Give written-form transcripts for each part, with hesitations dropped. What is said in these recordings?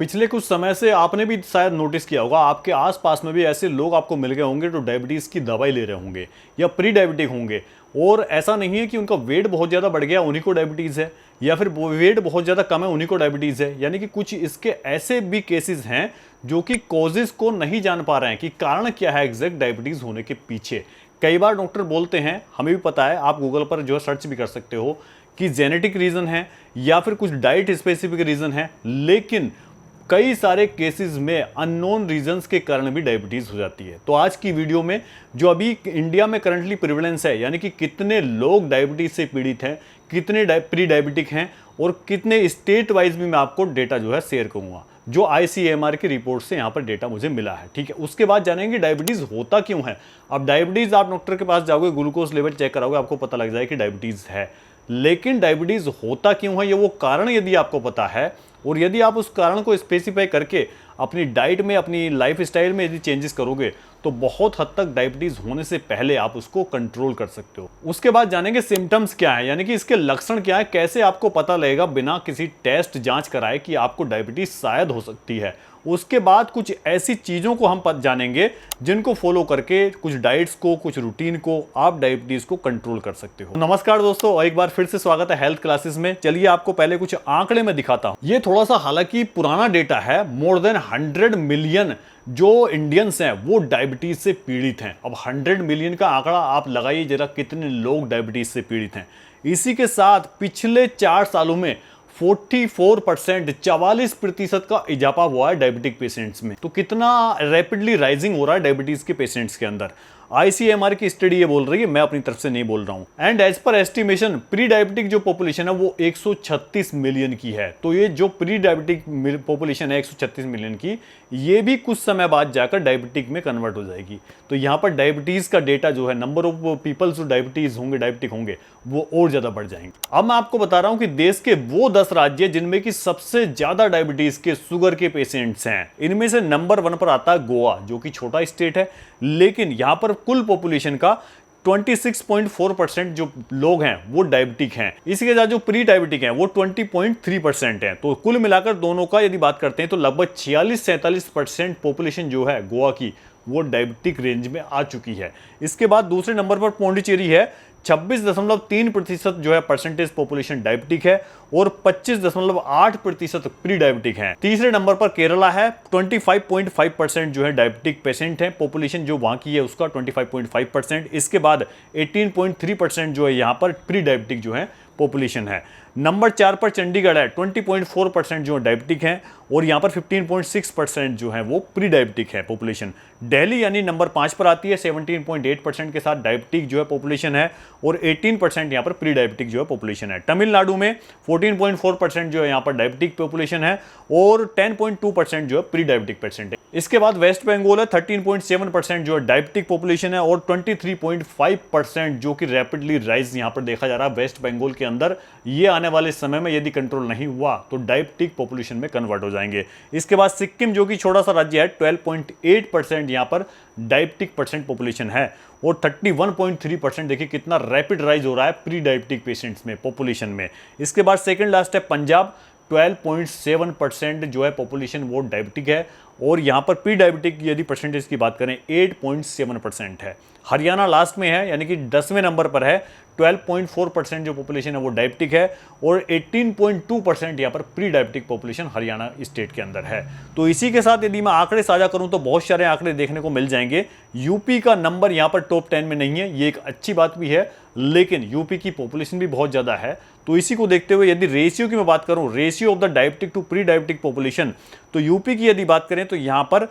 पिछले कुछ समय से आपने भी शायद नोटिस किया होगा, आपके आसपास में भी ऐसे लोग आपको मिल गए होंगे जो डायबिटीज़ की दवाई ले रहे होंगे या प्री डायबिटिक होंगे। और ऐसा नहीं है कि उनका वेट बहुत ज़्यादा बढ़ गया उन्हीं को डायबिटीज़ है, या फिर वेट बहुत ज़्यादा कम है उन्हीं को डायबिटीज़ है। यानी कि कुछ इसके ऐसे भी केसेस हैं जो कि कॉजेज़ को नहीं जान पा रहे हैं कि कारण क्या है एग्जैक्ट डायबिटीज़ होने के पीछे। कई बार डॉक्टर बोलते हैं, हमें भी पता है, आप गूगल पर जो है सर्च भी कर सकते हो कि जेनेटिक रीज़न है या फिर कुछ डाइट स्पेसिफिक रीज़न है, लेकिन कई सारे केसेस में अननोन रीजंस के कारण भी डायबिटीज हो जाती है। तो आज की वीडियो में जो अभी इंडिया में करंटली प्रिवेलेंस है, यानी कि कितने लोग डायबिटीज से पीड़ित हैं, कितने प्री डायबिटिक हैं और कितने स्टेट वाइज भी मैं आपको डेटा जो है शेयर करूंगा, जो ICMR की रिपोर्ट से यहां पर डेटा मुझे मिला है। ठीक है, उसके बाद जानेंगे डायबिटीज होता क्यों है। अब डायबिटीज, आप डॉक्टर के पास जाओगे, ग्लूकोज लेवल चेक कराओगे, आपको पता लग जाए कि डायबिटीज है, लेकिन डायबिटीज होता क्यों है, ये वो कारण यदि आपको पता है और यदि आप उस कारण को स्पेसिफाई करके अपनी डाइट में, अपनी लाइफ स्टाइल में यदि चेंजेस करोगे तो बहुत हद तक डायबिटीज होने से पहले आप उसको कंट्रोल कर सकते हो। उसके बाद जानेंगे सिम्टम्स क्या है, यानी कि इसके लक्षण क्या है, कैसे आपको पता लगेगा बिना किसी टेस्ट जांच कराए कि आपको डायबिटीज शायद हो सकती है। उसके बाद कुछ ऐसी चीज़ों को हम जानेंगे जिनको फॉलो करके, कुछ डाइट्स को, कुछ रूटीन को, आप डायबिटीज को कंट्रोल कर सकते हो। नमस्कार दोस्तों, और एक बार फिर से स्वागत है हेल्थ क्लासेस में। चलिए आपको पहले कुछ आंकड़े में दिखाता हूं। ये थोड़ा सा हालांकि पुराना डेटा है, मोर देन 100 मिलियन जो इंडियंस हैं वो डायबिटीज से पीड़ित हैं। अब 100 मिलियन का आंकड़ा आप लगाइए जरा, कितने लोग डायबिटीज से पीड़ित हैं। इसी के साथ पिछले 4 सालों में 44%, 44% का इजाफा हुआ है डायबिटिक पेशेंट्स में। तो कितना रैपिडली राइजिंग हो रहा है डायबिटीज के पेशेंट्स के अंदर। ICMR की स्टडी ये बोल रही है, मैं अपनी तरफ से नहीं बोल रहा हूं। And as per estimation pre diabetic जो पॉपुलेशन है वो 136 मिलियन की है। तो ये जो प्री डायबिटिक पॉपुलेशन है 136 मिलियन की, ये भी कुछ समय बाद जाकर डायबिटिक में कन्वर्ट हो जाएगी। तो यहां पर डायबिटीज का डेटा जो है, नंबर ऑफ पीपल्स जो डायबिटीज होंगे, डायबिटिक होंगे, वो और ज्यादा बढ़ जाएंगे। अब मैं आपको बता रहा हूं कि देश के वो 10 राज्य जिनमें की सबसे ज्यादा डायबिटीज के, शुगर के पेशेंट्स हैं। इनमें से नंबर 1 पर आता है गोवा, जो कि छोटा स्टेट है, लेकिन यहां पर कुल पॉपुलेशन का 26.4% जो लोग हैं वो डायबिटिक हैं। इसके साथ जो प्री डायबिटिक हैं वो 20.3% हैं। तो कुल मिलाकर दोनों का यदि बात करते हैं तो लगभग 46-47% पॉपुलेशन जो है गोवा की, वो डायबिटिक रेंज में आ चुकी है। इसके बाद दूसरे नंबर पर पौंडीचेरी है, 26.3% जो है परसेंटेज पॉपुलेशन डायबिटिक है और 25.8% प्री डायबिटिक है। तीसरे नंबर पर केरला है, 25.5% जो है डायबिटिक पेशेंट है, पॉपुलेशन जो वहां की है उसका 25.5%। इसके बाद 18.3% जो है यहां पर प्री डायबिटिक जो है पॉपुलेशन है। नंबर 4 पर चंडीगढ़ है, 20.4% जो डायबिटिक है और यहां पर 15.6% जो है वो प्री डायबिटिक है पॉपुलेशन। दिल्ली यानी नंबर 5 पर आती है, 17.8% के साथ डायबिटिक जो है पॉपुलेशन है और 18% यहां पर प्री डायबिटिक जो है पॉपुलेशन है। तमिलनाडु में 14.4% जो है यहां पर डायबिटिक पॉपुलेशन है और 10.2% जो है प्री डायबिटिक पेशेंट है। इसके बाद वेस्ट बंगाल है, 13.7% जो है डायबिटिक पॉपुलेशन है और 23.5% जो कि रैपिडली राइज यहां पर देखा जा रहा है वेस्ट बंगाल के अंदर। ये आने वाले समय में यदि कंट्रोल नहीं हुआ तो डायबिटिक पॉपुलेशन में कन्वर्ट हो जाएंगे। इसके बाद सिक्किम जो कि छोटा सा राज्य है, 12.8% यहां पर डायबिटिक परसेंट पॉपुलेशन है और 31.3%, देखिए कितना रैपिड राइज हो रहा है प्री डायबिटिक पेशेंट्स में, पॉपुलेशन में। इसके बाद सेकंड लास्ट है पंजाब, 12.7% जो है पॉपुलेशन वो डायबिटिक है और यहां पर प्री डायबिटिक यदि परसेंटेज की बात करें 8.7% है। हरियाणा लास्ट में है, यानी कि 10वें नंबर पर है, 12.4% जो पॉपुलेशन है वो डायबिटिक है और 18.2% यहां पर pre diabetic population Haryana state के अंदर है। तो इसी के साथ यदि मैं आंकड़े साझा करूं तो बहुत सारे आंकड़े देखने को मिल जाएंगे। यूपी का नंबर यहां पर टॉप 10 में नहीं है, ये एक अच्छी बात भी है, लेकिन यूपी की पॉपुलेशन भी बहुत ज्यादा है। तो इसी को देखते हुए यदि रेशियो की मैं बात करूं, ratio of the diabetic to pre diabetic population, तो यूपी की यदि बात करें तो यहां पर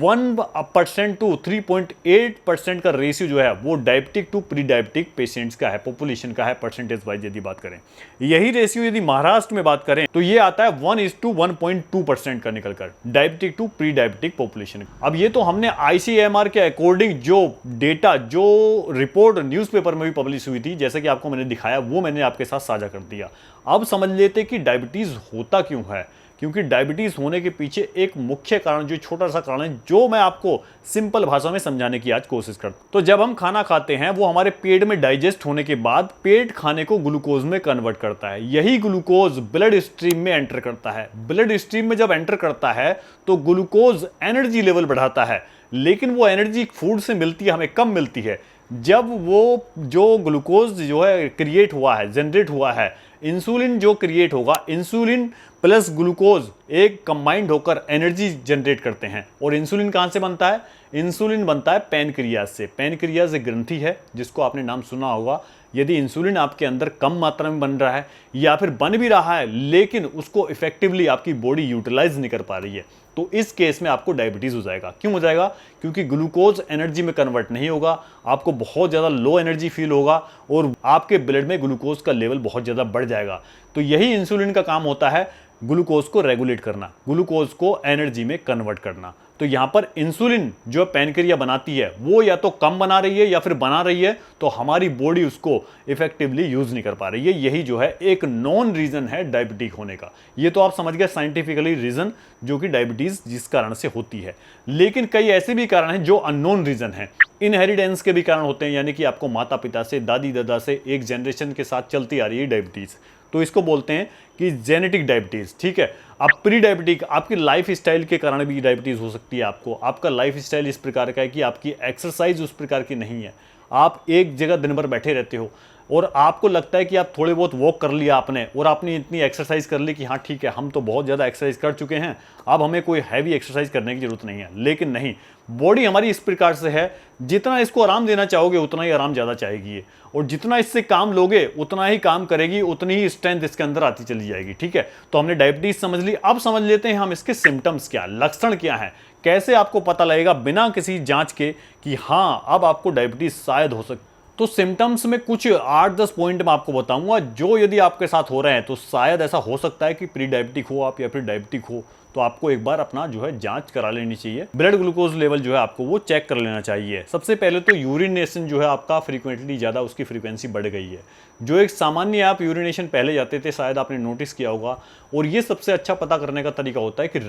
1% टू 3.8% का रेशियो जो है वो diabetic to pre diabetic patients का है, पॉपुलेशन का है, परसेंटेज वाइज यदि बात करें। यही रेशियो यदि महाराष्ट्र में बात करें तो ये आता है 1:1.2% का निकलकर, diabetic to pre diabetic population. अब ये तो हमने ICMR के अकॉर्डिंग जो डेटा, जो रिपोर्ट न्यूज़पेपर में भी पब्लिश हुई थी, जैसे कि आपको मैंने दिखाया, वो मैंने आपके साथ साझा कर दिया। अब समझ लेते कि डायबिटीज होता क्यों है, क्योंकि डायबिटीज़ होने के पीछे एक मुख्य कारण, जो छोटा सा कारण है, जो मैं आपको सिंपल भाषा में समझाने की आज कोशिश करता हूं। तो जब हम खाना खाते हैं वो हमारे पेट में डाइजेस्ट होने के बाद पेट खाने को ग्लूकोज में कन्वर्ट करता है। यही ग्लूकोज ब्लड स्ट्रीम में एंटर करता है। ब्लड स्ट्रीम में जब एंटर करता है तो ग्लूकोज एनर्जी लेवल बढ़ाता है, लेकिन वो एनर्जी फूड से मिलती है, हमें कम मिलती है। जब वो जो ग्लूकोज जो है क्रिएट हुआ है, जनरेट हुआ है, इंसुलिन जो क्रिएट होगा, इंसुलिन प्लस ग्लूकोज एक कंबाइंड होकर एनर्जी जनरेट करते हैं। और इंसुलिन कहां से बनता है? इंसुलिन बनता है पैनक्रियाज से। पैनक्रियाज एक ग्रंथि है जिसको आपने नाम सुना होगा। यदि इंसुलिन आपके अंदर कम मात्रा में बन रहा है या फिर बन भी रहा है लेकिन उसको इफेक्टिवली आपकी बॉडी यूटिलाइज नहीं कर पा रही है, तो इस केस में आपको डायबिटीज हो जाएगा। क्यों हो जाएगा? क्योंकि ग्लूकोज एनर्जी में कन्वर्ट नहीं होगा, आपको बहुत ज़्यादा लो एनर्जी फील होगा और आपके ब्लड में ग्लूकोज का लेवल बहुत ज़्यादा बढ़ जाएगा। तो यही इंसुलिन का काम होता है, ग्लूकोज को रेगुलेट करना, ग्लूकोज को एनर्जी में कन्वर्ट करना। तो यहां पर इंसुलिन जो पैनक्रिया बनाती है वो या तो कम बना रही है या फिर बना रही है, तो हमारी बॉडी उसको इफेक्टिवली यूज नहीं कर पा रही है। यही जो है एक नॉन रीजन है डायबिटिक होने का। ये तो आप समझ गए साइंटिफिकली रीजन जो कि डायबिटीज जिस कारण से होती है। लेकिन कई ऐसे भी कारण हैं जो अननोन रीजन है। इनहेरिटेंस के भी कारण होते हैं, यानी कि आपको माता पिता से, दादी दादा से एक जनरेशन के साथ चलती आ रही है डायबिटीज, तो इसको बोलते हैं कि जेनेटिक डायबिटीज। ठीक है। अब प्री डायबिटिक आपकी लाइफ स्टाइल के कारण भी डायबिटीज हो सकती है। आपको आपका लाइफ स्टाइल इस प्रकार का है कि आपकी एक्सरसाइज उस प्रकार की नहीं है, आप एक जगह दिन भर बैठे रहते हो और आपको लगता है कि आप थोड़े बहुत वॉक कर लिया आपने और आपने इतनी एक्सरसाइज कर ली कि हाँ ठीक है, हम तो बहुत ज़्यादा एक्सरसाइज कर चुके हैं, अब हमें कोई हैवी एक्सरसाइज करने की जरूरत नहीं है। लेकिन नहीं, बॉडी हमारी इस प्रकार से है, जितना इसको आराम देना चाहोगे उतना ही आराम ज़्यादा चाहेगी ये, और जितना इससे काम लोगे उतना ही काम करेगी, उतनी ही स्ट्रेंथ इसके अंदर आती चली जाएगी। ठीक है। तो हमने डायबिटीज समझ ली, अब समझ लेते हैं हम इसके सिम्टम्स क्या, लक्षण क्या है, कैसे आपको पता लगेगा बिना किसी जांच के कि हाँ अब आपको डायबिटीज शायद हो सकती। तो सिम्टम्स में कुछ 8-10 पॉइंट मैं आपको बताऊंगा, जो यदि आपके साथ हो रहे हैं तो शायद ऐसा हो सकता है कि प्री डायबिटिक हो आप या फिर डायबिटिक हो, तो आपको एक बार अपना जो है जांच करा लेनी चाहिए। ब्लड ग्लूकोज लेवल जो है आपको वो चेक कर लेना चाहिए। सबसे पहले तो यूरिनेशन जो है आपका फ्रीक्वेंटली ज़्यादा, उसकी फ्रीक्वेंसी बढ़ गई है। जो एक सामान्य आप यूरिनेशन पहले जाते थे, शायद आपने नोटिस किया होगा, और ये सबसे अच्छा पता करने का तरीका होता है कि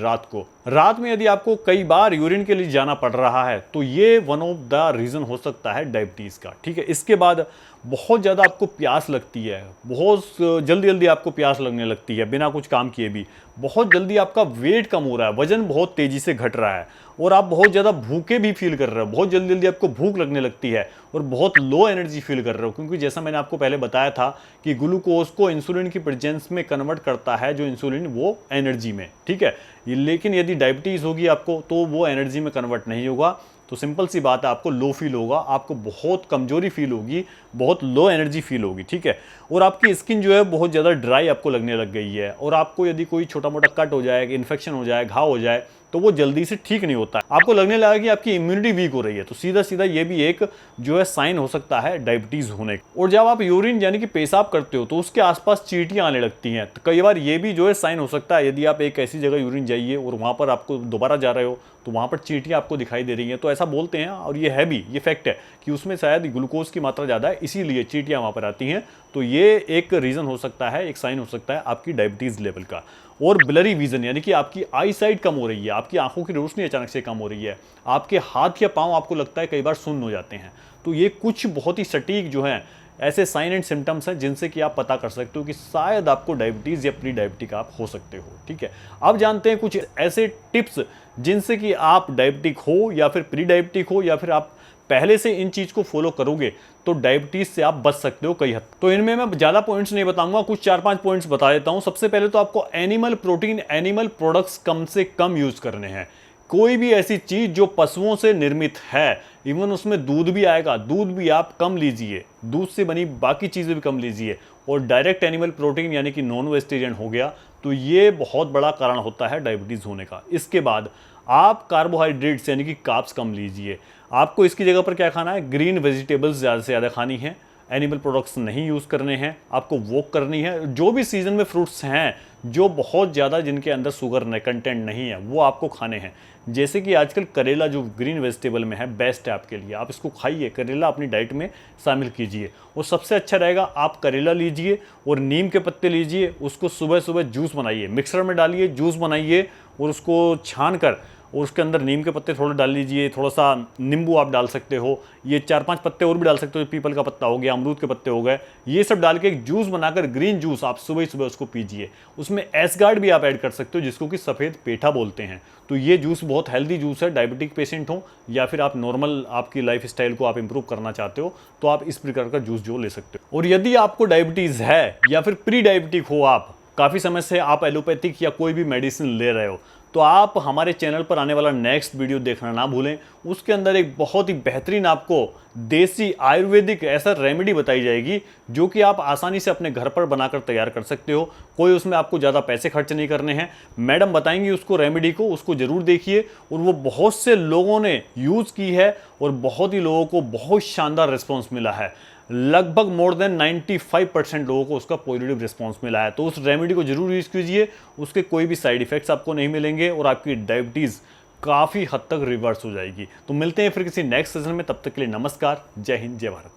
रात में यदि आपको कई बार यूरिन के लिए जाना पड़ रहा है तो ये वन ऑफ द रीज़न हो सकता है डायबिटीज़ का। ठीक है। इसके बाद बहुत ज़्यादा आपको प्यास लगती है, बहुत जल्दी जल्दी आपको प्यास लगने लगती है बिना कुछ काम किए भी, बहुत जल्दी आपका वेट कम हो रहा है, वजन बहुत तेज़ी से घट रहा है और आप बहुत ज़्यादा भूखे भी फील कर रहे हो, बहुत जल्दी जल्दी आपको भूख लगने लगती है और बहुत लो एनर्जी फील कर रहे हो, क्योंकि जैसा मैंने आपको पहले बताया था कि ग्लूकोज को इंसुलिन की प्रेजेंस में कन्वर्ट करता है जो इंसुलिन, वो एनर्जी में। ठीक है। लेकिन यदि डायबिटीज़ होगी आपको तो वो एनर्जी में कन्वर्ट नहीं होगा, तो सिंपल सी बात है, आपको लो फील होगा, आपको बहुत कमजोरी फील होगी, बहुत लो एनर्जी फील होगी। ठीक है। और आपकी स्किन जो है बहुत ज़्यादा ड्राई आपको लगने लग गई है, और आपको यदि कोई छोटा मोटा कट हो जाए, इन्फेक्शन हो जाए, घाव हो जाए, तो वो जल्दी से ठीक नहीं होता है। आपको लगने लगा कि आपकी इम्यूनिटी वीक हो रही है, तो सीधा सीधा ये भी एक जो है साइन हो सकता है डायबिटीज़ होने का। और जब आप यूरिन यानी कि पेशाब करते हो तो उसके आसपास चींटियां आने लगती हैं, तो कई बार ये भी जो है साइन हो सकता है। यदि आप एक ऐसी जगह यूरिन जाइए और वहाँ पर आपको दोबारा जा रहे हो तो वहाँ पर चींटियां आपको दिखाई दे रही हैं, तो ऐसा बोलते हैं, और ये है भी, ये फैक्ट है कि उसमें शायद ग्लूकोज की मात्रा ज़्यादा है, इसीलिए चींटियां वहाँ पर आती हैं। तो ये एक रीज़न हो सकता है, एक साइन हो सकता है आपकी डायबिटीज़ लेवल का। और ब्लरी विजन यानी कि आपकी आई साइट कम हो रही है, आपकी आंखों की रोशनी अचानक से कम हो रही है, आपके हाथ या पांव आपको लगता है कई बार सुन्न हो जाते हैं। तो ये कुछ बहुत ही सटीक जो है ऐसे साइन एंड सिम्टम्स हैं जिनसे कि आप पता कर सकते हो कि शायद आपको डायबिटीज़ या प्री डायबिटिक आप हो सकते हो। ठीक है। अब जानते हैं कुछ ऐसे टिप्स जिनसे कि आप डायबिटिक हो या फिर प्री डायबिटिक हो या फिर आप पहले से इन चीज को फॉलो करोगे तो डायबिटीज से आप बच सकते हो कई हद। तो इनमें मैं ज्यादा पॉइंट्स नहीं बताऊंगा, कुछ 4-5 पॉइंट्स बता देता हूं। सबसे पहले तो आपको एनिमल प्रोटीन, एनिमल प्रोडक्ट्स कम से कम यूज करने हैं। कोई भी ऐसी चीज जो पशुओं से निर्मित है, इवन उसमें दूध भी आएगा, दूध भी आप कम लीजिए, दूध से बनी बाकी चीजें भी कम लीजिए। और डायरेक्ट एनिमल प्रोटीन यानी कि नॉन वेजिटेरियन हो गया, तो ये बहुत बड़ा कारण होता है डायबिटीज होने का। इसके बाद आप कार्बोहाइड्रेट्स यानी कि कार्ब्स कम लीजिए। आपको इसकी जगह पर क्या खाना है, ग्रीन वेजिटेबल्स ज़्यादा से ज़्यादा खानी है, एनिमल प्रोडक्ट्स नहीं यूज़ करने हैं, आपको वॉक करनी है। जो भी सीजन में फ्रूट्स हैं, जो बहुत ज़्यादा जिनके अंदर शुगर कंटेंट नहीं है वो आपको खाने हैं। जैसे कि आजकल करेला जो ग्रीन वेजिटेबल में है बेस्ट है आपके लिए, आप इसको खाइए, करेला अपनी डाइट में शामिल कीजिए। और सबसे अच्छा रहेगा आप करेला लीजिए और नीम के पत्ते लीजिए, उसको सुबह सुबह जूस बनाइए, मिक्सर में डालिए, जूस बनाइए और उसको छान कर और उसके अंदर नीम के पत्ते थोड़े डाल लीजिए, थोड़ा सा नींबू आप डाल सकते हो, ये 4-5 पत्ते और भी डाल सकते हो, पीपल का पत्ता हो गया, अमरूद के पत्ते हो गए, ये सब डाल के एक जूस बनाकर ग्रीन जूस आप सुबह ही सुबह उसको पीजिए। उसमें एसगार्ड भी आप ऐड कर सकते हो जिसको कि सफ़ेद पेठा बोलते हैं। तो ये जूस बहुत हेल्दी जूस है, डायबिटिक पेशेंट हो या फिर आप नॉर्मल आपकी लाइफ स्टाइल को आप इंप्रूव करना चाहते हो तो आप इस प्रकार का जूस जो ले सकते हो। और यदि आपको डायबिटीज़ है या फिर प्री डायबिटिक हो, आप काफ़ी समय से आप एलोपैथिक या कोई भी मेडिसिन ले रहे हो, तो आप हमारे चैनल पर आने वाला नेक्स्ट वीडियो देखना ना भूलें। उसके अंदर एक बहुत ही बेहतरीन आपको देसी आयुर्वेदिक ऐसा रेमेडी बताई जाएगी जो कि आप आसानी से अपने घर पर बनाकर तैयार कर सकते हो। कोई उसमें आपको ज़्यादा पैसे खर्च नहीं करने हैं। मैडम बताएंगी उसको रेमेडी को, उसको ज़रूर देखिए। और वो बहुत से लोगों ने यूज़ की है और बहुत ही लोगों को बहुत शानदार रिस्पॉन्स मिला है। लगभग मोर देन 95% लोगों को उसका पॉजिटिव रिस्पांस मिला है। तो उस रेमेडी को जरूर यूज कीजिए, उसके कोई भी साइड इफेक्ट्स आपको नहीं मिलेंगे और आपकी डायबिटीज़ काफ़ी हद तक रिवर्स हो जाएगी। तो मिलते हैं फिर किसी नेक्स्ट सेशन में, तब तक के लिए नमस्कार, जय हिंद, जय भारत।